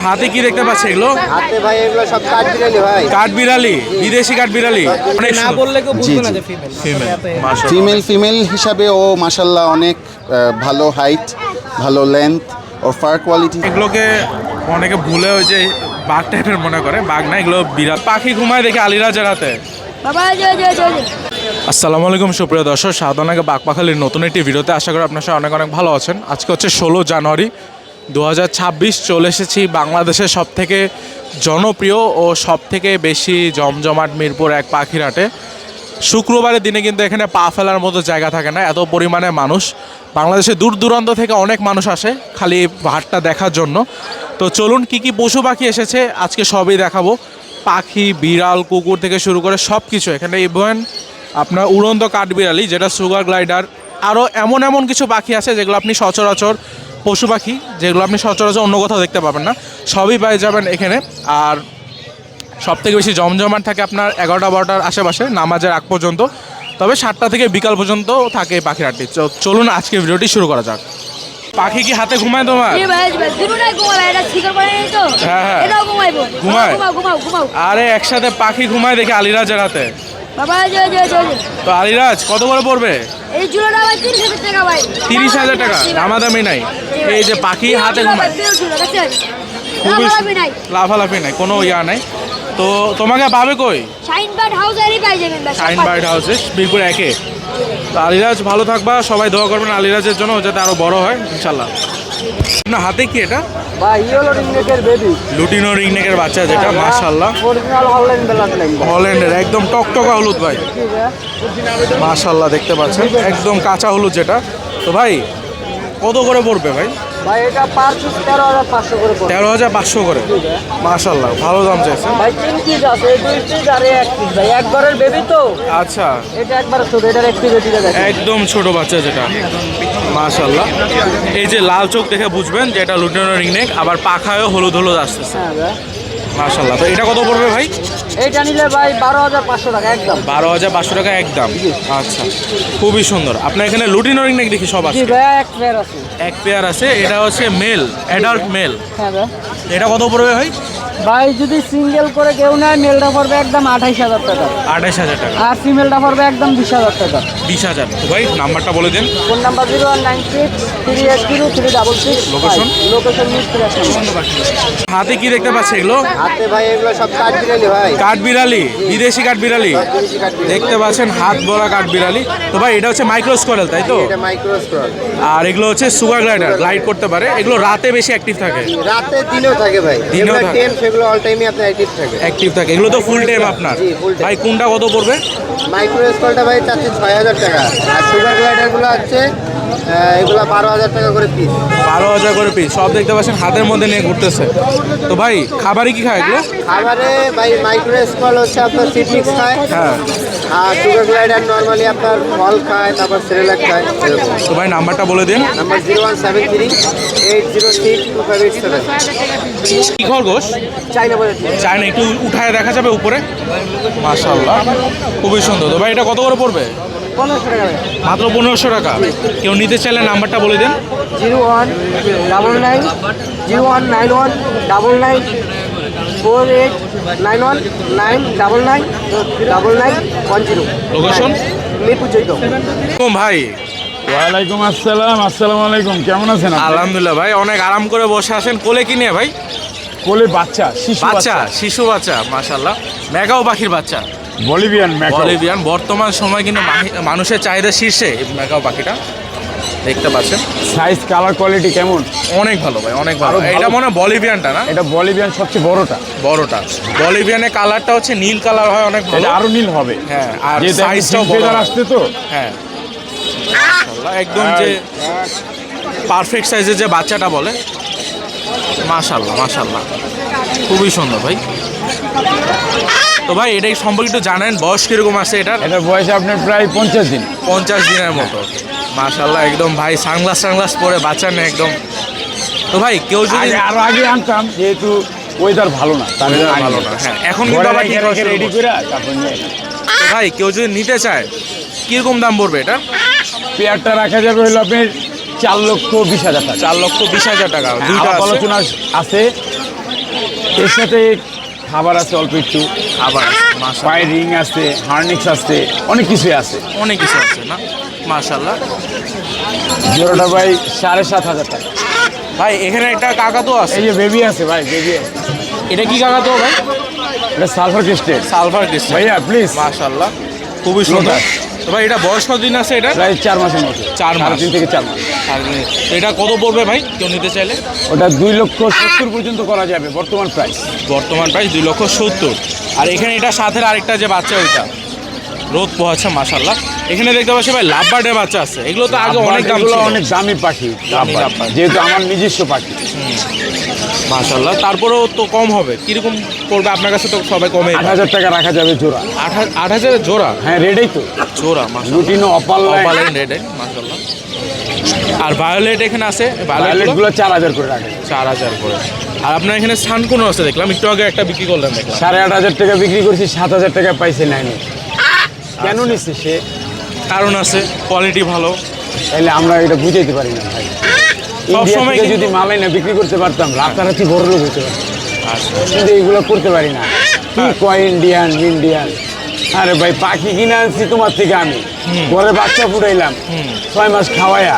হাতে কি দেখতে পাচ্ছি এগুলো? হাতে ভাই এগুলো সব কাঠবিড়ালি ভাই। কাঠবিড়ালি, বিদেশি কাঠবিড়ালি। অনেক না সুন্দর। বললে কেউ বুঝবে না যে ফিমেল। ফিমেল হিসাবে ও মাশাল্লাহ অনেক ভালো হাইট, ভালো লেন্থ ও ফার কোয়ালিটি। এগুলোকে অনেকে ভুলে ওই যে বাঘ টাইপের মনে করে, বাঘ না, এগুলো বিড়াল। পাখি ঘুমায় দেখে আলিরাজের হাতে। আসসালামু আলাইকুম সুপ্রিয় দর্শক, সাধারণকে বাঘপাখালির নতুন একটি ভিডিওতে আশা করি আপনার সাথে অনেক অনেক ভালো আছেন। আজকে হচ্ছে 16 জানুয়ারি 2026। চলে এসেছি বাংলাদেশের সবথেকে জনপ্রিয় ও সবথেকে বেশি জমজমাট মিরপুর এক পাখির হাটে। শুক্রবারের দিনে কিন্তু এখানে পা ফেলার মতো জায়গা থাকে না, এত পরিমাণে মানুষ। বাংলাদেশে দূর দূরান্ত থেকে অনেক মানুষ আসে খালি হাটটা দেখার জন্য। তো চলুন কি কি পশু পাখি এসেছে আজকে সবই দেখাবো। পাখি, বিড়াল, কুকুর থেকে শুরু করে সব কিছু এখানে। ইভেন আপনার উড়ন্ত কাঠবিড়ালি যেটা সুগার গ্লাইডার, আরও এমন এমন কিছু পাখি আছে যেগুলো আপনি সচরাচর পশু পাখি যেগুলো আপনি সচরাচর অন্য কোথাও দেখতে পাবেন না, সবই পেয়ে যাবেন এখানে। আর সবথেকে বেশি জমজমাট থাকে আপনার 11টা-12টার আশেপাশে নামাজের আগ পর্যন্ত, তবে 7টা থেকে বিকাল পর্যন্ত থাকে এই পাখির হাটটি। চলুন আজকে ভিডিওটি শুরু করা যাক। পাখি কি হাতে ঘুমায় তোমার? হ্যাঁ, ঘুমায়। আরে একসাথে পাখি ঘুমায় দেখে আলিরাজের হাতে। তো আলিরাজ কত করে পড়বে? 30,000 টাকা, দামাদামি নাই। এই যে পাখি হাতে ঘুমায়, খুবই লাফালাফি নাই, কোনো ইয়া নাই। তো তোমাকে পাবে কই? শাইন বার্ড হাউসে, মিরপুর 1-এ। তো আলিরাজ ভালো থাকবা, সবাই দোয়া করবেন আলিরাজের জন্য যাতে আরো বড় হয় ইনশাল্লাহ। না হাতে কি এটা? ভাই ইয়েলো রিংনেকের বেবি, লুটিনো রিংনেকের বাচ্চা যেটা, মাশাআল্লাহ অরিজিনাল হল্যান্ড ব্লাড লাইন, হল্যান্ডের একদম টকটকা হলুদ ভাই, মাশাআল্লাহ দেখতে পাচ্ছেন একদম কাঁচা হলুদ যেটা। তো ভাই কত করে পড়বে ভাই? ভাই এটা পার পিস 13,500 করে পড়বে। 13,500 করে, মাশাআল্লাহ ভালো দাম চাইছেন। ভাই 3 পিস আছে, 2 পিস আর 1 পিস ভাই, একবারের বেবি তো। আচ্ছা, এটা একবার ছোট, এটার অ্যাক্টিভিটিটা দেখেন একদম ছোট বাচ্চা যেটা, মাশাআল্লাহ। এই যে লাল চোখ দেখে বুঝবেন যে এটা লুটিনো রিংনেক, আবার পাখায়ও হলুদ হলুদ আসতেছে, হ্যাঁ ভাই। মাশাআল্লাহ। তো এটা কত পড়বে ভাই? এইটা নিলে ভাই 12,500 টাকা একদম। 12,500 টাকা একদম। আচ্ছা, খুবই সুন্দর। আপনার এখানে লুটিনো রিংনেক দেখি সব জি আছে? ভাই, এক পেয়ার আছে। এক পেয়ার আছে, এটা হচ্ছে মেল, অ্যাডাল্ট মেল। হ্যাঁ ভাই। এটা কত পড়বে ভাই? ভাই যদি সিঙ্গেল করে কেউ নেয়, মেলটা পড়বে একদম 28,000 টাকা, 28,000 টাকা। আর ফিমেলটা পড়বে একদম 20,000 টাকা। 20,000। তো ভাই নাম্বারটা বলে দেন। Phone number 0196-380-366। Location? Location Mirpur 1 হাতে কি দেখতে পাচ্ছি এগুলো? হাতে ভাই এগুলো সব কাঠবিড়ালি ভাই। কাঠবিড়ালি, বিদেশি কাঠবিড়ালি বিদেশি কাঠবিড়ালি। দেখতে পাচ্ছেন, হাত ভরা কাঠবিড়ালি। তো ভাই এটা হচ্ছে মাইক্রোস্কোরেল তাই তো? এটা মাইক্রোস্কোপ। আর এগুলো হচ্ছে সুগার গ্লাইডার, গ্লাইড করতে পারে। এগুলো রাতে বেশি অ্যাক্টিভ থাকে, রাতে দিনেও থাকে ভাই। দিনেও যেগুলো থাকে। টেম সেগুলো অল টাইমই আপনার অ্যাক্টিভ থাকে। অ্যাক্টিভ থাকে। এগুলো তো ফুল টাইম আপনার। জি, full time। ভাই কোনটা কত পড়বে? মাইক্রোস্কোপটা ভাই চাচ্ছে 6,000 টাকা, আর সুগার গ্লাইডারগুলো হচ্ছে এগুলো 12,000 টাকা করে পিস। 12,000 করে পিস। সব দেখতে পাচ্ছেন হাতের মধ্যে নিয়ে ঘুরতেছে। তো ভাই খাবারই কি খায় এগুলো? খাবারে ভাই মাইক্রোস্কোপ হচ্ছে আপনার সিড মিক্স খায়, হ্যাঁ। আর সুগার গ্লাইডার নর্মালি আপনার ফল খায়, তারপর সেরেলাক খায় এরকম। তো ভাই নাম্বারটা বলে দিন। নাম্বার 0173-806-2587। কি খরগোশ? চাইনা বলে চায় না, একটু উঠায় দেখা যাবে উপরে? মাশাআল্লাহ, খুবই সুন্দর। তো ভাই এটা কত করে পড়বে? 1500 টাকা ভাই। মাত্র 1500 টাকা। কেউ নিতে চাইলে নাম্বারটা বলে দিন। 01-99-4891-999-999-10। লোকেশন? মিরপুর 14। ভাই ওয়ালাইকুম আসসালাম। আসসালামু আলাইকুম, কেমন আছেন আপনি? আলহামদুলিল্লাহ ভাই, অনেক আরাম করে বসে আছেন। কোলে কি নিয়ে ভাই? কোলে বাচ্চা, শিশু বাচ্চা, শিশু বাচ্চা, মাশাআল্লাহ। ম্যাকাও পাখির বাচ্চা, বলিভিয়ান ম্যাকাও। বলিভিয়ান। বর্তমান সময় কিন্তু মানুষের চাহিদা শীর্ষে এই ম্যাকাও পাখিটা, দেখতে পাচ্ছেন। সাইজ, কালার, কোয়ালিটি কেমন? অনেক ভালো ভাই, অনেক ভালো। আরো ভালো। এটা মনে হয় বলিভিয়ানটা না? এটা বলিভিয়ান সবচেয়ে বড়টা। বড়টা বলিভিয়ানের কালারটা হচ্ছে নীল কালার হয়, অনেক ভালো। এটা আরো নীল হবে। হ্যাঁ, আর যে সাইজটাও বড় ফেদার হয়। আসছে তো। হ্যাঁ, মাশাআল্লাহ, একদম যে পারফেক্ট সাইজের যে বাচ্চাটা বলে, মাশাআল্লাহ মাশাআল্লাহ, খুবই সুন্দর ভাই। তো ভাই এটাই সম্পর্কে একটু জানেন, বয়স কিরকম আছে এটার? এটার বয়স আপনার প্রায় 50 দিন। 50 দিনের মতো, মাশাআল্লাহ। একদম ভাই সানগ্লাস পরে বাচ্চা নেই একদম। তো ভাই কেউ যদি আরো আগে আনতাম, যেহেতু ওয়েদার ভালো না, তার জন্য ভালো না, হ্যাঁ, এখন কিন্তু আবার ঠিক হওয়া শুরু রেডি করছে। করে তারপর নিয়ে এলাম। তো ভাই কেউ যদি নিতে চায় কিরকম দাম পড়বে এটা? পেয়ারটা রাখা যাবে হলো আপনার 4,20,000 টাকা। 4,20,000 টাকা। দুইটা আলাপ আছে। আলোচনা আছে, এর সাথে খাবার আছে অল্প একটু, আবার মাশাআল্লাহ পায়ের রিং আছে, হার্নিক্স আছে, অনেক কিছুই আছে। অনেক কিছু আছে না মাশাআল্লাহ। জোড়াটা ভাই 7,500 টাকা। ভাই এখানে একটা কাকাতুয়া আছে, এই যে বেবি আছে ভাই, বেবি আছে। এটা কি কাকাতুয়া ভাই? এটা সালফার ক্রিস্টেল। সালভার ক্রিস্টাল ভাইয়া প্লিজ, মাশাআল্লাহ খুবই সুন্দর। তো ভাই এটা বয়স কতদিন আছে এটা? প্রায় 4 মাসের মতো। 4 মাস। 3 থেকে 4 মাস। তো এটা কত পড়বে ভাই কেউ নিতে চাইলে? ওটা 2,70,000 পর্যন্ত করা যাবে বর্তমান প্রাইস। বর্তমান প্রাইস 2,70,000। আর এখানে এটা সাথে আরেকটা যে বাচ্চা ওইটা রোদ পোহাচ্ছে মাশাআল্লাহ। এখানে দেখতে পাচ্ছি ভাই লাভবার্ডের বাচ্চা আছে, এগুলো তো আগে অনেক দাম ছিল। অনেক দামি পাখি, দামি লাভবার্ড, লাভবার্ড। যেহেতু আমার নিজস্ব পাখি। মাশাআল্লাহ, তারপরেও তো কম হবে। কিরকম পড়বে আপনার কাছে? তো সবাই কমে 8,000 টাকা রাখা যাবে জোড়া। 8,000 জোড়া? হ্যাঁ রেডেই তো, জোড়া মাশাআল্লাহ। লুটিনো অপাল অপালাইন রেড মাশাআল্লাহ। আর ভায়োলেট এখানে আছে, ভায়োলেট ভায়োলেট গুলো 4,000 করে রাখা যাবে। 4,000 করে। আর আপনার এখানে সানকুনো আছে দেখলাম, একটু আগে একটা বিক্রি করলেন দেখলাম। 8,500 টাকা বিক্রি করছি, 7,000 টাকা পাইছে নাইনি। কেন নিচ্ছে সে? কারণ আছে, কোয়ালিটি ভালো। তাইলে আমরা এটা বুঝাইতে পারি না ভাই। ইন্ডিয়া সময় থেকে কিন্তু- যদি মালাই না বিক্রি করতে পারতাম, রাতারাতি বড় লোক হতে পারতাম, আচ্ছা কিন্তু এগুলো করতে পারি না। কি কয় ইন্ডিয়ান ইন্ডিয়ান। আরে ভাই পাখি কিনে আনছি তোমার থেকে আমি, ঘরে বাচ্চা ফুটাইলাম, 6 মাস খাওয়াইয়া,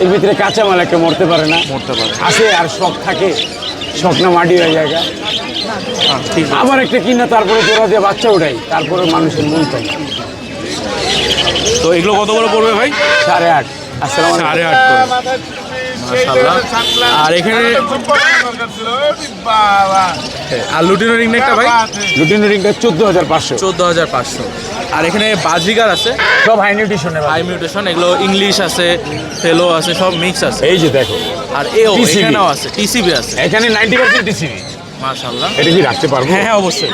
এর ভিতরে কাঁচা মাল একটা মরতে পারে না? মরতে পারে। আসে আর শখ থাকে, শখ না মাটি হয়ে যায়। ঠিক আছে। আবার একটা কিনা তারপরে জোড়া দিয়ে বাচ্চা উঠাই, তারপরে মানুষের মন চাই। তো এগুলো কত করে পড়বে ভাই? 8.5। আসসালামু আলাইকুম। 8.5 করে মাশাআল্লাহ। আর এখানে আর লুটিনো রিং নেকটা ভাই লুটিনো রিংটা 14,500। 14,500। আর এখানে বাজিগার আছে, সব হাই নিউট্রিশনের। হাই মিউটেশন, এগুলো ইংলিশ আছে, ফেলো আছে, সব মিক্স আছে। এই যে দেখো, আর এও TCB এখানেও আছে, টিসিবি আছে এখানে 90% টিসিবি। মাশাআল্লাহ। এটা কি রাখতে পারবো? হ্যাঁ হ্যাঁ অবশ্যই।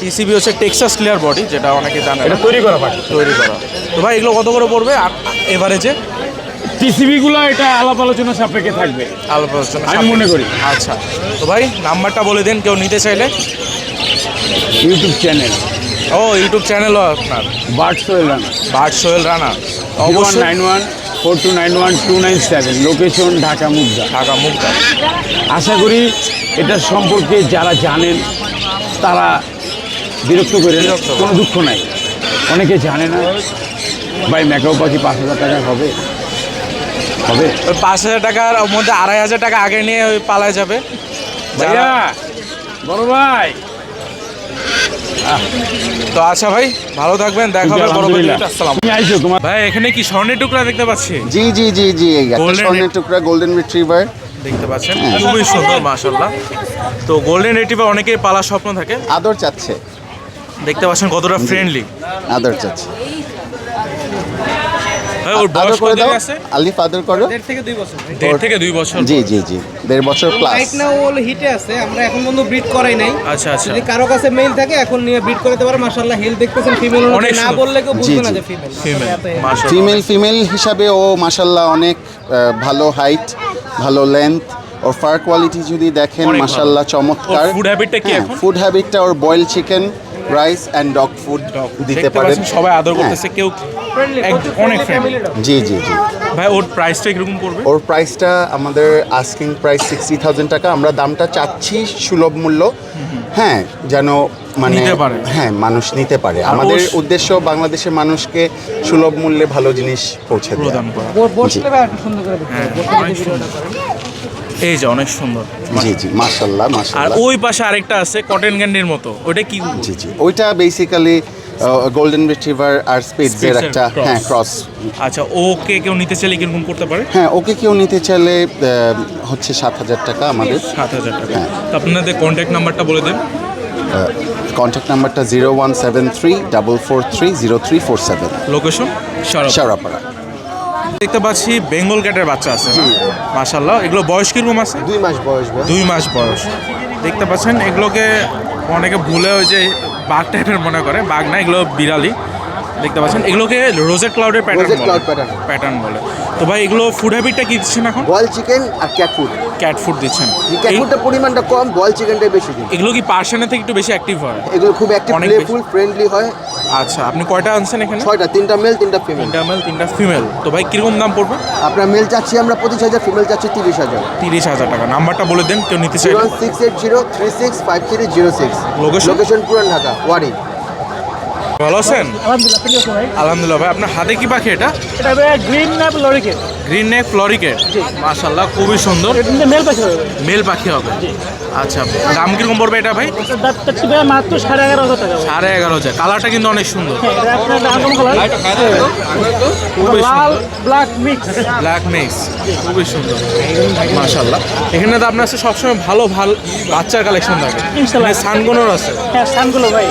টিসিবি হচ্ছে টেক্সাস ক্লিয়ার বডি, যেটা অনেকে জানে এটা না, তৈরি করা পাখি। তৈরি করা। তো ভাই এগুলো কত করে পড়বে এভারেজে? টিসিবি গুলো এটা আলাপ আলোচনা সাপেক্ষে থাকবে আলোচনা আমি মনে করি। আচ্ছা, তো ভাই নাম্বারটা বলে দেন কেউ নিতে চাইলে। ইউটিউব চ্যানেল ও ইউটিউব চ্যানেলও আপনার, বার্ড সোহেল রানা, বার্ড সোহেল রানা, অবশ্যই 0191429297, লোকেশন ঢাকা মুগদা। ঢাকা মুগদা। আশা করি এটা সম্পর্কে যারা জানেন তারা বিরক্ত করে না, বিরক্ত কোনো দুঃখ নাই। অনেকে জানে না ভাই ম্যাকাও পাখি 5,000 টাকা হবে হবে। ওই 5,000 টাকার মধ্যে 2,500 টাকা আগে নিয়ে ওই পালায় যাবে ভাইয়া বড় ভাই, তো আচ্ছা ভাই ভালো থাকবেন, দেখা হবে আলহামদুলিল্লাহ। পরবর্তীতে। আসসালাম। তুমি আইছো তোমার ভাই এখানে কি স্বর্ণের টুকরা দেখতে পাচ্ছি? জি জি জি জি একটা Golden স্বর্ণের টুকরা গোল্ডেন রিট্রিভার। দেখতে পাচ্ছেন খুবই সুন্দর মাশাআল্লাহ। তো গোল্ডেন রিট্রিভার অনেকেই পালার স্বপ্ন থাকে, আদর চাচ্ছে, দেখতে পাচ্ছেন কতটা ফ্রেন্ডলি। আদর চাচ্ছে। ভাই ওর আদর বয়স করে কতদিন দাও আছে? আলিফ, আদর করো। 1.5 থেকে 2 বছর। 1.5 থেকে 2 বছর। জি জি জি 1.5 বছর প্লাস। রাইট নাও ওল হিটে আছে, আমরা এখন পর্যন্ত ব্রিড করাই নাই। আচ্ছা আচ্ছা। যদি কারো কাছে মেল থাকে এখন নিয়ে ব্রিড করতে পারে। মাশাআল্লাহ হেলথ দেখতেছেন, ফিমেল অনেক না সুন্দর। বললে কেউ বুঝবে জি, না জি। যে ফিমেল। ফিমেল মাশাআল্লাহ। ফিমেল হিসাবে ও মাশাল্লাহ অনেক ভালো হাইট, ভালো লেন্থ। ওর ফার কোয়ালিটি যদি দেখেন অনেক ভালো। মাশাল্লাহ চমৎকার। ওর food habit-টা কি এখন? ফুড হ্যাবিটটা ওর boil chicken, rice and dog food দিতে দেখতে পারেন। পাচ্ছেন সবাই আদর হ্যাঁ, করতেছে, কেউ ফ্রেন্ডলি, অনেক ফ্রেন্ডলি। জি জি জি। ভাই ওর প্রাইসটা কিরকম পড়বে? ওর প্রাইসটা আমাদের আস্কিং প্রাইস 60,000 টাকা। আমরা দামটা চাচ্ছি সুলভ মূল্য, হ্যাঁ, যেন মানে নিতে পারে। হ্যাঁ মানুষ নিতে পারে। আর আমাদের উদ্দেশ্য বাংলাদেশের মানুষকে সুলভ মূল্যে ভালো জিনিস পৌঁছে দেওয়া। প্রদান করা। বসতে পারে একটু সুন্দর করে দেখতে হ্যাঁ, হবে। অনেক সুন্দর। এই যে অনেক সুন্দর। জি জি মাশাল্লাহ আর মাশাল্লাহ। ওই পাশে আরেকটা আছে কটন ক্যান্ডির মতো, ওটা কি? জি জি ওইটা বেসিক্যালি গোল্ডেন রিট্রিভার আর স্পিটসের Spitz-এর একটা cross। হ্যাঁ ক্রস। আচ্ছা, ওকে কেউ নিতে চাইলে কিরকম করতে পারে? হ্যাঁ ওকে কেউ নিতে চাইলে হচ্ছে 7,000 টাকা আমাদের। 7,000 টাকা। হ্যাঁ। তো আপনাদের কন্ট্যাক্ট নাম্বারটা বলে দেন। কন্ট্যাক্ট নাম্বারটা 0173443047, লোকেশন শাওরাপাড়া। দেখতে পাচ্ছি বেঙ্গল ক্যাটের বাচ্চা আছে মাশাআল্লাহ। এগুলো বয়স কিরকম আছে? 2 মাস বয়স। 2 মাস বয়স। দেখতে পাচ্ছেন এগুলোকে অনেকে ভুলে ওই যে বাঘ টাইপের মনে করে, বাঘ না, এগুলো বিড়ালি। দেখতে পাচ্ছেন এগুলোকে রোজেট ক্লাউডের Rosette cloud pattern pattern। Pattern বলে। তো ভাই এগুলো ফুড হ্যাবিটটা কি দিচ্ছেন এখন? বয়েল চিকেন আর ক্যাট ফুড। ক্যাট ফুড দিচ্ছেন। ক্যাট ফুডটা পরিমাণটা কম, বয়েল চিকেনটাই বেশি দিই। এগুলো কি পার্সিয়ানের থেকে একটু বেশি অ্যাক্টিভ হয়? এগুলো খুব অ্যাক্টিভ, অনেক প্লেফুল, ফ্রেন্ডলি হয়। আচ্ছা, আপনি কয়টা আনছেন এখানে? 6টা, 3টা মেল 3টা ফিমেল। 3টা মেল 3টা ফিমেল। তো ভাই কিরকম দাম পড়বে? আপনার মেল চাচ্ছি আমরা 25,000, ফিমেল চাচ্ছি 30,000। 30,000 টাকা। নাম্বারটা বলে দেন কেউ নিতে চাইলে। 01680365306। Location? লোকেশন পুরান ঢাকা, ওয়ারি। ভালো আছেন? আলহামদুলিল্লাহ, আপনি কেমন ভাই? আলহামদুলিল্লাহ ভাই। আপনার হাতে কি পাখি এটা? এটা ভাই green nape lorikeet. Green neck ফ্লরিকেট। জি। মাশাআল্লাহ, খুবই সুন্দর। এটা মেল পাখি হবে ভাই। মেল পাখি হবে। আচ্ছা, দাম কিরকম পড়বে এটা ভাই? এটার দাম চাচ্ছি ভাই মাত্র 11,500 টাকা ভাই। 11,500। কালারটা কিন্তু অনেক সুন্দর। হ্যাঁ, এটা আপনার আগুন কালার, খুবই লাল ব্ল্যাক মিক্স। ব্ল্যাক মিক্স, খুবই সুন্দর মাশাআল্লাহ। এখানে তো আপনার কাছে সবসময় ভালো ভালো বাচ্চার কালেকশন থাকে। ইনশাআল্লাহ। সানগোনোর আছে। হ্যাঁ, সানগুলো ভাই।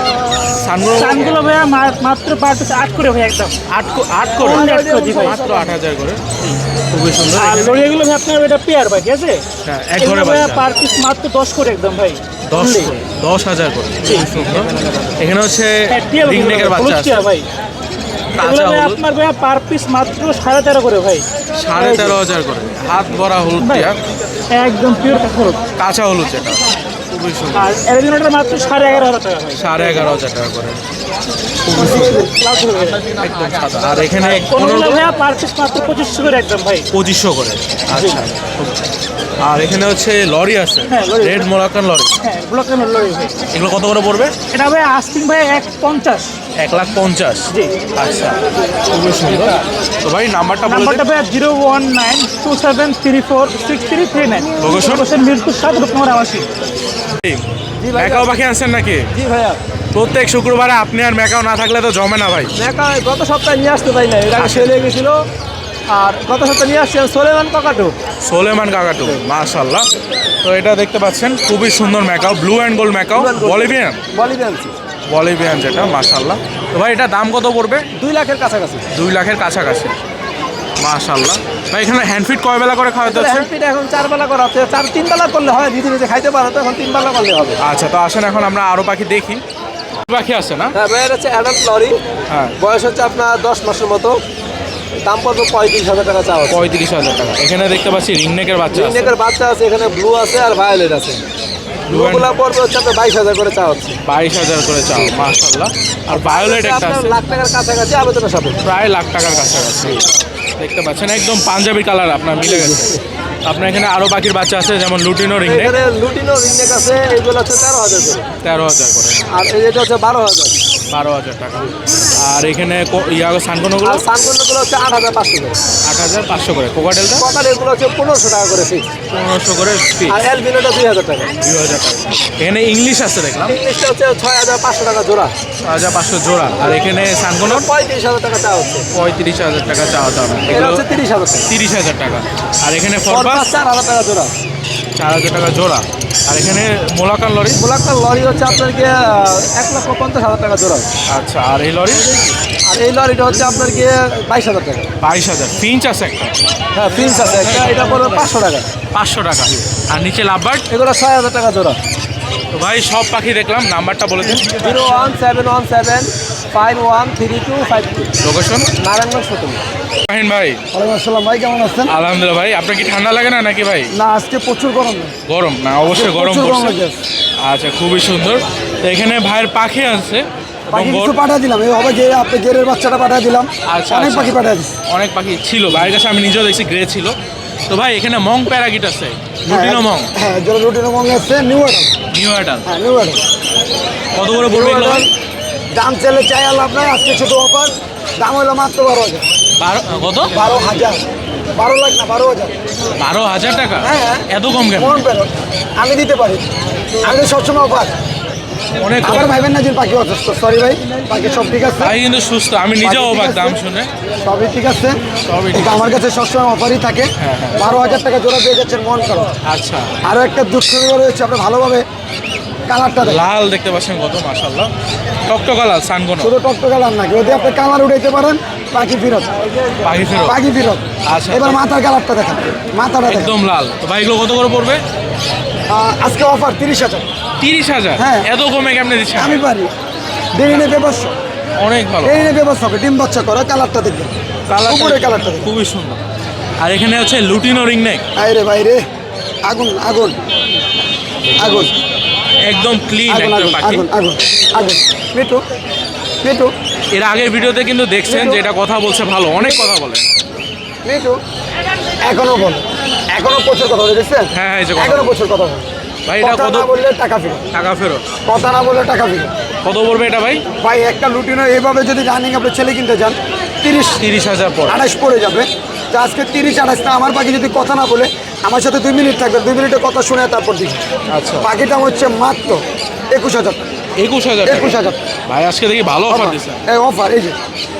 সানগোনো সানগুলো ভাই মাত্র পার পিস 8 করে ভাই একদম। 8 করে। Only 8 করে, জি ভাই। মাত্র 8,000 করে। খুবই সুন্দর। আর লরিগুলো ভাই আপনার এটা পেয়ার ভাই, ঠিক আছে? হ্যাঁ, এক এগুলো ঘরে ভাই বাচ্চা। পার পিস মাত্র 10 করে একদম ভাই। 10,000 করে। খুবই সুন্দর। এখানে হচ্ছে হ্যাঁ, টিয়া রিং নেকের বাচ্চা আছে। ভাই। এগুলো কাঁচা ভাই হলুদ আপনার ভাই পার পিস মাত্র 13.5 করে ভাই। 13,500 করে। হাত ভরা হলুদ ভাই, টিয়া, একদম পিওর কাঁচা। কাঁচা হলুদ যেটা। খুবই সুন্দর। আর অ্যালবিনোটা মাত্র 11,500 টাকা ভাই। 11,500 টাকা করে। খুবই সুন্দর। লাল হবে ভাই। একদম সাদা। আর এখানে কোনগুলো ভাইয়া পার পিস মাত্র 2500 করে একদম ভাই। 2500 করে। আচ্ছা। আর এখানে হচ্ছে লরি আছে, হ্যাঁ, লরি। Red Moroccan lorry. হ্যাঁ, ব্লকের লরি ভাই। এগুলো কত করে পড়বে? এটা ভাই আস্কিং ভাই 150। 1,50,000। জি। আচ্ছা, খুবই সুন্দর। তো ভাই নাম্বারটা বলে নাম্বারটা দিন। ভাই 01927346339। Location? লোকেশন মিরপুর 7 রূপনগর আবাসিক। জি ভাই। ম্যাকাও পাখি আনছেন নাকি? জি ভাইয়া। প্রত্যেক শুক্রবারে আপনি আর ম্যাকাও না থাকলে তো জমে না ভাই। মেকা গত সপ্তাহে নিয়ে আসতে পারি না, এটা আগে সেল হয়ে গেছিল। আর গত সপ্তাহে নিয়ে আসছে সোলেমান কাকাটু। সোলেমান কাকাটু, মাশাআল্লাহ। তো এটা দেখতে পাচ্ছেন খুবই সুন্দর macaw, blue and gold macaw, Bolivian. বলিভিয়ানসি বলিভিয়ান যেটা, মাশাআল্লাহ। তো ভাই এটা দাম কত পড়বে? 2 লাখের কাছাকাছি। 2 লাখের কাছাকাছি। মাশাআল্লাহ। ভাই এখানে হ্যান্ডফিট কয় বেলা করে খাওয়াতে হচ্ছে? হ্যান্ডফিড এখন 4 বেলা করা হচ্ছে। 3 বেলা করলে হয়, নিজে নিজে খাইতে পারো, তো এখন 3 বেলা করলে হবে। আচ্ছা, তো আসেন এখন আমরা আরো পাখি দেখি। পাখি আছে না? হ্যাঁ ভাই, এটা হচ্ছে অ্যাডাল্ট লরি। হ্যাঁ, বয়স হচ্ছে আপনার 10 মাসের মতো। দাম পড়বে 35,000 টাকা চাওয়া হচ্ছে। 35,000 টাকা। এখানে দেখতে পাচ্ছি রিংনেকের বাচ্চা আছে। রিংনেকের বাচ্চা আছে, এখানে ব্লু আছে আর ভায়োলেট আছে। ব্লুগুলা পড়বে হচ্ছে আপনার 22,000 করে চাওয়া হচ্ছে। 22,000 করে চাও, মাশাআল্লাহ। আর ভায়োলেট একটা আপনার আছে, লাখ টাকার কাছাকাছি আলোচনা সাপেক্ষে। প্রায় লাখ টাকার কাছাকাছি। দেখতে পাচ্ছেন একদম পাঞ্জাবি কালার আপনার মিলে গেছে। আপনার এখানে আরো পাখির বাচ্চা আছে, যেমন লুটিনো রিংনেক। এখানে লুটিনো রিংনেক আছে, এইগুলো হচ্ছে 13,000 করে। 13,000 করে। আর এটা হচ্ছে 12,000। 12,000 টাকা। আর এখানে সানকোনোগুলো আর সানকোনগুলো হচ্ছে 8,500 করে। 8,500 করে। কোকাটেলটা কপাল এগুলো হচ্ছে 1,500 টাকা করে ফিক্স। 1500 করে ফিক্স। আর অ্যালবিনোটা 2,000 টাকা। 2,000 টাকা। এখানে ইংলিশ আছে দেখলাম, ইংলিশটা হচ্ছে 6,500 টাকা জোড়া। 6,500 জোড়া। আর এখানে সানকোনো 35,000 টাকা চাওয়া হচ্ছে। 35,000 টাকা চাওয়া দাম। এটা এগুলো হচ্ছে 30,000 টাকা। 30,000 টাকা। আর এখানে ফরপাস ফরপাস 4,000 টাকা জোড়া। 4,000 টাকা জোড়া। আর এখানে মোলাকান লরি। ব্ল্যাকটা লরি হচ্ছে আপনার গিয়ে 1,50,000 টাকা জোড়া। আচ্ছা, আর এই লরি আর এই লরিটা হচ্ছে আপনার গিয়ে 22,000 টাকা। 22,000। ফিঞ্চ আছে একটা, হ্যাঁ, ফিন্স আছে একটা, এটা পড়বে 500 টাকা। 500 টাকা। আর নিচে লাভবার্ড। এগুলো 6,000 টাকা জোড়া। তো ভাই সব পাখি দেখলাম, নাম্বারটা বলে দিন। 01717513252। লোকেশন নারায়ণগঞ্জ সতম। ফাহিম ভাই। ওয়ালাইকুম আসসালাম ভাই, কেমন আছেন? আলহামদুলিল্লাহ ভাই। আপনার কি ঠান্ডা লাগে না নাকি ভাই? না, আজকে প্রচুর গরম। গরম না, অবশ্যই গরম প্রচুর গরম পড়ছে। লাগছে। আচ্ছা, খুবই সুন্দর। তো এখানে ভাইয়ের পাখি আছে এবং পাখি কিছু পাঠিয়ে দিলাম, এই হবে যে আপনি গেরের বাচ্চাটা পাঠিয়ে দিলাম। আচ্ছা, অনেক আচ্ছা। পাখি পাঠিয়ে দিচ্ছি। অনেক পাখি ছিল ভাইয়ের কাছে, আমি নিজেও দেখছি গ্রে ছিল। তো ভাই এখানে মং প্যারাগিট আছে, লুটিনো মং, হ্যাঁ, যেটা লুটিনো মঙ্গে আছে, নিউ অ্যাডাল। New adult. হ্যাঁ, নিউ অ্যাডাল। কত করে পড়বে এগুলো ভাই? দাম চাইলে চাই আল্লাহ আপনার, আজকে ছোট অফার। দাম হলো মাত্র 12,000। কত? 12,000। 12 লাখ না, 12,000। 12,000 টাকা? হ্যাঁ। এত কম কেন? মন পেরো, আমি দিতে পারি। আমি তো সবসময় অফার। অনেক কম। আবার ভাইবেন না যে পাখি অসুস্থ, সরি ভাই, পাখি সব ঠিক আছে। ভাই কিন্তু সুস্থ, আমি নিজেও অবাক দাম শুনে। সবই ঠিক আছে, সবই ঠিক কিন্তু আমার কাছে সবসময় অফারই থাকে। 12,000 টাকা জোড়া পেয়ে যাচ্ছেন, মন করো। আচ্ছা, আরও একটা দুঃখজনক রয়েছে, আপনি ভালোভাবে কালারটা দেখেন। লাল দেখতে পাচ্ছেন কত, মাশাআল্লাহ। টকটকা লাল সানগোনো। শুধু টকটক কালার না, যদি আপনি কালার উঠাইতে পারেন, পাখি ফেরত। পাখি ফেরত। পাখি ফেরত। আচ্ছা। এবার মাথার কালারটা দেখেন, মাথাটা দেখেন। একদম লাল। তো ভাই এগুলো কত করে পড়বে? আজকে অফার 30,000। 30,000? হ্যাঁ। এত কমে কেমনে দিচ্ছেন? আমি পারি, দেরি নেই, 500। অনেক ভালো এই নিয়ে ব্যবস্থা হবে, ডিম বাচ্চা করা, কালারটা দেখবেন, উপরের কালারটা দেখবেন, খুবই সুন্দর। আর এখানে হচ্ছে লুটিনো রিং নেক, আরে ভাই রে, আগুন আগুন আগুন একদম ক্লিন আগুন একটা আগুন পাখি। আগুন আগুন আগুন মিটু মিটু এর আগের ভিডিওতে কিন্তু দেখছেন যে এটা কথা বলছে ভালো, অনেক কথা বলে। মিটু এখনো বল, এখনো প্রচুর কথা বলে, দেখছেন? হ্যাঁ, এই যে কথা এখনো বলে। প্রচুর কথা বলে। ভাই এটা কথা কত না বললে টাকা ফেরত, টাকা ফেরত? কথা না বললে টাকা ফেরত। কত পড়বে এটা ভাই? ভাই একটা লুটিনো এইভাবে যদি রানিং আপনি ছেলে কিনতে যান 30,000 পড়ে। 28 পড়ে যাবে। তো আজকে 30-28 না, আমার পাখি যদি কথা না বলে আমার সাথে 2 মিনিট থাকবে, 2 মিনিটের কথা শুনে তারপর দিবে। আচ্ছা, পাখির দাম হচ্ছে মাত্র 21,000 টাকা। 21,000 21,000 ভাই আজকে দেখি ভালো অফার দিচ্ছে। এই অফার, এই যে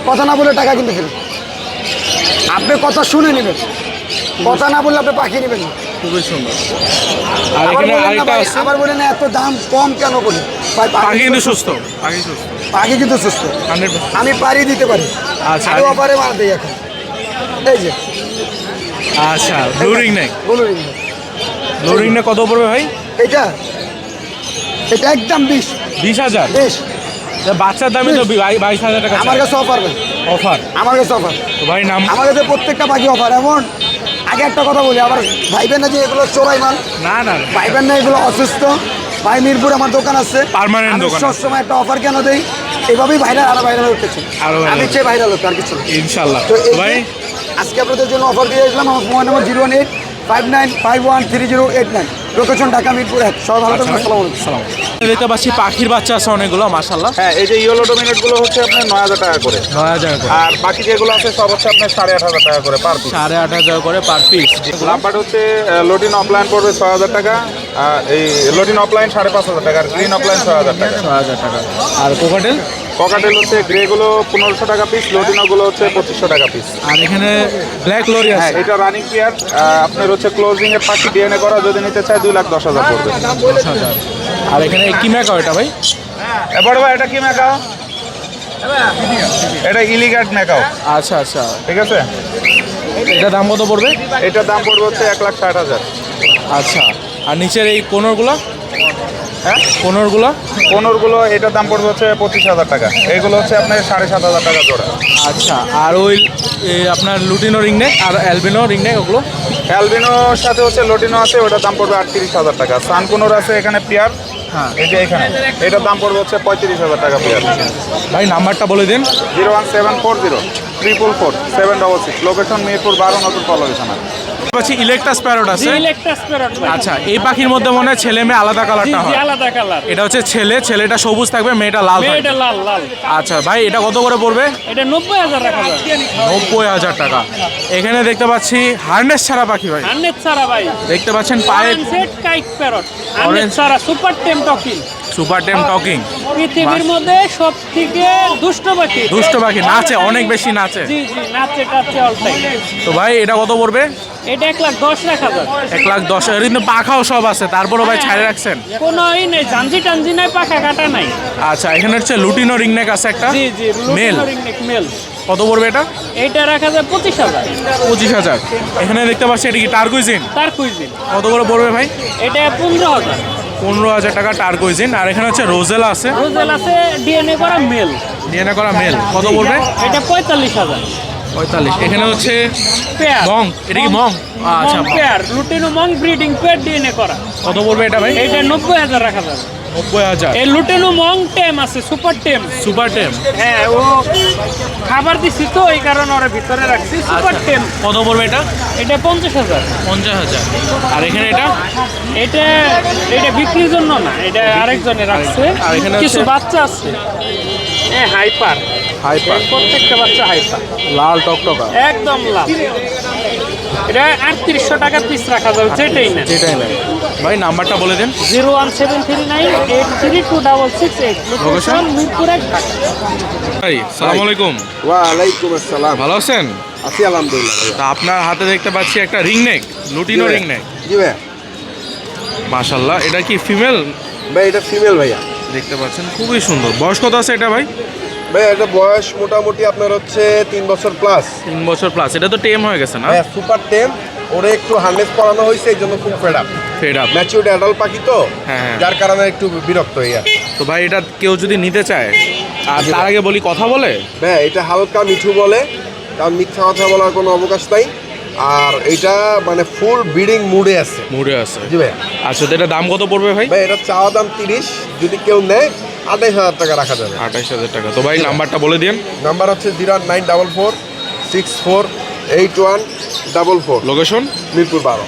কথা না বলে টাকা কিন্তু ফেরত। আপনি কথা শুনে নেবেন, কথা না বললে আপনি পাখি নেবেন না। খুবই সুন্দর। আর আবার এখানে বলেন না আরেকটা ভাই, আছে, আবার বলেন না এত দাম কম কেন বলি ভাই, পাখি কিন্তু সুস্থ, পাখি সুস্থ পাখি কিন্তু সুস্থ, 100%। আমি পারি দিতে পারি। আচ্ছা, আমি অফারে মার দিই এখন। এই যে আচ্ছা, ব্লু রিং নেক, বলুন, ব্লু রিং নেক কত পড়বে ভাই? এটা এটা একদম 20,000। 20 বাচ্চার দামে তো 22,000 টাকা আমার কাছে অফার ভাই, অফার। আমার কাছে অফার, তো ভাই নাম? আমার কাছে প্রত্যেকটা পাখি অফার। এমন আগে একটা কথা বলি, আবার ভাইবেন না যে এগুলো চোরাই মাল, না না, ভাইবেন না এগুলো অসুস্থ। ভাই মিরপুর আমার দোকান আছে, Permanent আমি দোকান আছে। সবসময় একটা অফার কেন দেই, এভাবেই ভাইরাল আরো ভাইরাল উঠতেছে, আরো viral আমি হচ্ছে। চেয়ে ভাইরাল হতে আর কিছু না। ইনশাল্লাহ। তো এই ভাই যে আজকে আপনাদের জন্য অফার দিয়ে আসলাম। আমার মোবাইল নম্বর 01859513089, লোকেশন ঢাকা মিরপুর 1। সবাই ভালো থাকবেন, আসসালামু আলাইকুম। আসসালাম। দেখতে পাচ্ছি পাখির বাচ্চা আছে অনেকগুলো, মাশাআল্লাহ। হ্যাঁ, এই যে ইয়েলো ডোমিনেট গুলো হচ্ছে আপনার 9,000 টাকা করে, 9,000 করে, আর বাকি যেগুলো আছে সব হচ্ছে আপনার 8,500 টাকা করে পার পিস। 8,500 করে পার পিস। লাম্বার্ড হচ্ছে লোডিন অফলাইন পড়বে 6,000 টাকা, আর এই লোডিন অফলাইন 5,500 টাকা, আর গ্রিন অফলাইন 6,000 টাকা। 6,000 টাকা। আর কোকাটেল? ককাটেল হচ্ছে গ্রে গুলো 1,500 টাকা পিস, লোডিনো গুলো হচ্ছে 2,500 টাকা পিস। আর এখানে ব্ল্যাক লরি হ্যাঁ, আছে। এটা রানিং পেয়ার, আপনার হচ্ছে ক্লোজিং এর পাখি ডিএনএ করা, যদি নিতে চায় 2,10,000 পড়বে। 10,000। আর এখানে কি ম্যাকাও এটা ভাই? বড় ভাই এটা কি ম্যাকাও? এটা ইলিগাট ম্যাকাও। আচ্ছা আচ্ছা, ঠিক আছে, এটা দাম কত পড়বে? এটার দাম পড়বে হচ্ছে 1,60,000। আচ্ছা, আর নিচের এই কোনরগুলো? হ্যাঁ, কোনরগুলো? কোনরগুলো এটার দাম পড়বে হচ্ছে 25,000 টাকা, এইগুলো হচ্ছে আপনার 7,500 টাকা জোড়া। আচ্ছা, আর ওই আপনার লুটিনো রিং নেক আর অ্যালবিনো রিং নেক ওগুলো? অ্যালবিনোর সাথে হচ্ছে লোটিনো আছে, ওটার দাম পড়বে 38,000 টাকা। সানকুনোর আছে এখানে পেয়ার, হ্যাঁ। এই যে এখানে, এটার দাম পড়বে হচ্ছে 35,000 টাকা পেয়ার। ভাই নাম্বারটা বলে দিন। 01740-444-766, লোকেশন মিরপুর 12, নতুন কলোনি থানা। পাচ্ছি ইলেকট্রাস প্যারট আছে। ইলেকট্রাস প্যারট ভাই। আচ্ছা, এই পাখির মধ্যে মনে হয় ছেলে মেয়ে আলাদা জি কালারটা জি, হয়। আলাদা কালার। এটা হচ্ছে ছেলেটা সবুজ থাকবে, মেয়েটা লাল থাকবে। এটা লাল লাল। আচ্ছা ভাই, এটা কত করে পড়বে? এটা 90,000 রাখা যায়। 90,000 টাকা। এখানে দেখতে পাচ্ছি হার্নেস ছাড়া পাখি ভাই, আন্নেত সারা ভাই। দেখতে পাচ্ছেন পায়ে সেট কাইক প্যারট। আন্নেত Orange- সারা সুপার টেম টকিং। সুপার টেম টকিং। পৃথিবীর মধ্যে সবথেকে দুষ্ট পাখি। দুষ্ট পাখি, নাচে, অনেক বেশি নাচে। জি জি, নাচে টাচে অল টাইম। তো ভাই এটা কত পড়বে? এটা 1,10,000 রাখা যায়। 1,10,000। এর কিন্তু পাখাও সব আছে, তারপরও ভাই ছাড়ে রাখছেন। কোনো ই নেই, জানজি টানজি নাই, পাখা কাটা নাই। আচ্ছা, এখানে হচ্ছে লুটিনো রিং নেক আছে একটা, জি জি, মেল। মেল। কত পড়বে এটা? এইটা রাখা যায় 25,000। 25,000। এখানে দেখতে পাচ্ছি এটা কি টার্কুইজিন? তার কুইজিন। কত করে পড়বে ভাই? এটা 15,000। 15,000 টাকা টার্কুইজিন। আর এখানে হচ্ছে রোজেলা আছে, রোজেল আছে ডিএনএ করা মেল। ডিএনএ করা মেল। কত পড়বে? এটা 45,000। 45। এখানে হচ্ছে পেয়ার। মং, এটা কি মং? আচ্ছা, পেয়ার লুটিনো মং ব্রিডিং পেয়ার ডিএনএ করা। কত পড়বে এটা ভাই? এটা 90,000 রাখা যাবে। 90,000। এই লুটিনো মং টেম আছে, সুপার টেম। সুপার টেম। হ্যাঁ, ও খাবার দিছি তো এই কারণে ওরা ভিতরে রাখছি, সুপার টেম। কত পড়বে এটা? এটা 50,000। 50,000। আর এখানে এটা? এটা এটা বিক্রির জন্য না, এটা আরেকজনে রাখছে। আর এখানে কিছু হচ্ছে- বাচ্চা আছে, হাইপার। হাইপার, প্রত্যেকটা বাচ্চা হাইপার, লাল টকটকা। একদম লাভ। এটা 3800 টাকা পিস রাখা যাবে, যেটাই না। যেটাই নেই ভাই, নাম্বারটা বলে দিন। 01739832668, লোকেশন মিরপুর 1, ঢাকা। ভাই সালাম আলাইকুম, ওয়ালাইকুম আসসালাম। ভালো আছেন? আছি আলহামদুলিল্লাহ ভাইয়া। তা আপনার হাতে দেখতে পাচ্ছি একটা ring neck, lutino ring neck. জি ভাইয়া। মাশাআল্লাহ, এটা কি ফিমেল? ভাই এটা ফিমেল ভাইয়া। দেখতে পাচ্ছেন খুবই সুন্দর। বয়স কত আছে এটা ভাই? ভাইয়া এটা বয়স মোটামুটি আপনার হচ্ছে 3 বছর প্লাস। 3 বছর প্লাস। এটা তো টেম হয়ে গেছে না? ভাইয়া সুপার টেম, ওরে একটু হার্নেস করানো হয়েছে, এই জন্য খুব fed up. Fed up. Matured adult পাখি তো, হ্যাঁ, হ্যাঁ। যার কারণে একটু বিরক্ত হইয়া। তো ভাই এটা কেউ যদি নিতে চায় আর তার আগে বলি কথা বলে হ্যাঁ, এটা হালকা মিঠু বলে, কারণ মিথ্যা কথা বলার কোনো অবকাশ নাই। আর এটা মানে ফুল ব্রিডিং মুডে আছে। মুড়ে আছে। জি ভাই। আচ্ছা, তো এটা দাম কত পড়বে ভাই? ভাই এটা চাওয়া দাম 30, যদি কেউ নেয় 28,000 টাকা রাখা যাবে। 28,000 টাকা। তো ভাই নাম্বারটা বলে দিন। নাম্বার হচ্ছে 08944 648144। লোকেশন? মিরপুর 12।